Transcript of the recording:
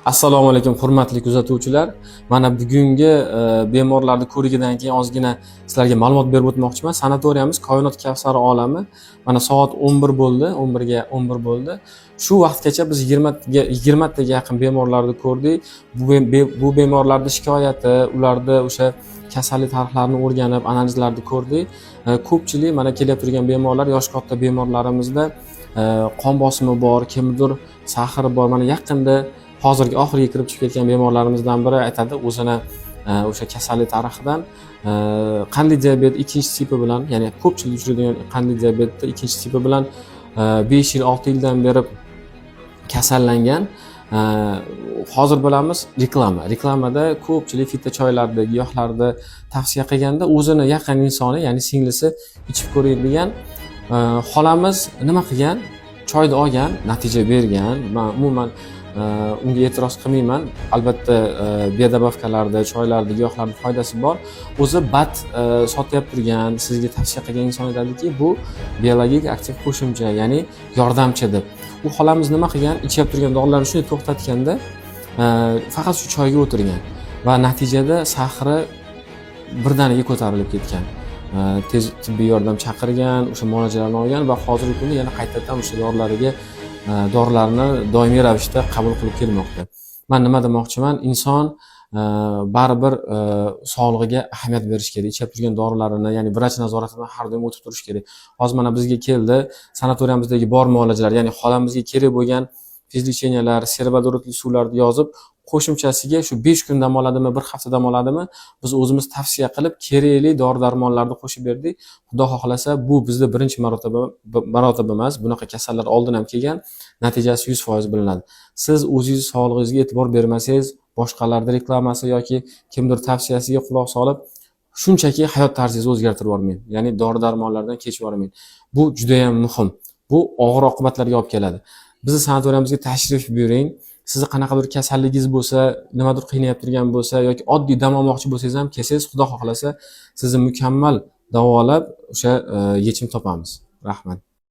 Assalomu alaykum hurmatli kuzatuvchilar. Mana bugungi bemorlarning ko'rigidan keyin ozgina sizlarga ma'lumot berib o'tmoqchiman. Sanatoriyamiz Koinot Kavsari olami. Mana soat 11 bo'ldi, 11 bo'ldi. Shu vaqtgacha biz 20 taga yaqin bemorlarni ko'rdik. Bu bemorlarning shikoyati, ularda o'sha kasallik tarixlarini o'rganib, analizlarni ko'rdik. Ko'pchilik mana kelib turgan bemorlar yosh katta bemorlarimizda qon bosimi bor, kimdir sahri bor. Mana yaqinda hozirgi oxiriga kirib chiqib ketgan bemorlarimizdan biri aytadi o'zini o'sha kasallik tarixidan qandli diabet 2-tipi bilan, ya'ni ko'pchilik uchraydigan qandli diabetni 2-tipi bilan 5 yil 6 yildan beri kasallangan. Hozir bilamiz reklamada ko'pchilik fitna choylarni, giyohlarni tavsiya qilganda o'zini yaqin insoni, ya'ni singlisi ichib ko'ring degan. Xolamiz nima qilgan? Choyni olgan, natija bergan. Men umuman unga e'tiroz qilmayman. Albatta biodobavkalarda, choylarda, giyohlarda foydasi bor. O'zi bat sotyap turgan, sizga tavsiya qilgan inson aytadiki, bu biologik aktiv qo'shimcha, ya'ni yordamchi deb. U xolamiz nima qilgan? Ichib turgan dorilarni shunday to'xtatganda faqat shu choyga o'tirgan va natijada sahri birdaniga ko'tarilib ketgan. Tez tibbiy yordam chaqirgan, o'sha muolajalarni olgan va hozirgi kunda yana qaytadan o'sha dorilarni doimiy ravishda qabul qilib kelmoqda. Men nima demoqchiman? Inson baribir sog'lig'iga ahamiyat berish kerak. Ichib turgan dorilarini, ya'ni vrach nazoratidan har doim o'tib turish kerak. Hozir mana bizga keldi, sanatoriyamizdagi bor muolajalar, ya'ni xolamizga kerak bo'lgan fizlecheniyalar, servodorodli suvlarni yozib, qo'shimchasiga shu 5 kun dam oladimi, 1 hafta dam oladimi, biz o'zimiz tavsiya qilib kerakli dori-darmonlarni qo'shib berdik. Xudo xohlasa, bu bizda birinchi marotaba emas. Bunaqa kasallar oldin ham kelgan, natijasi 100% bilinadi. Siz o'zingiz sog'lig'ingizga e'tibor bermasangiz, boshqalarning reklamasi yoki kimdir tavsiyasiga quloq solib, shunchaki hayot tarzingizni o'zgartirib yubormang. Ya'ni dori-darmonlardan kechib yubormang. Bu juda ham muhim. Bu og'ir oqibatlarga olib keladi. Bizni sanatoriyamizga tashrif buyuring. Sizni qanaqadir kasalligingiz bo'lsa, nimadir qiynayib turgan bo'lsa yoki oddiy dam olmoqchi bo'lsangiz ham kelsangiz, Xudo xohlasa, sizni mukammal davolab o'sha yechim topamiz. Rahmat.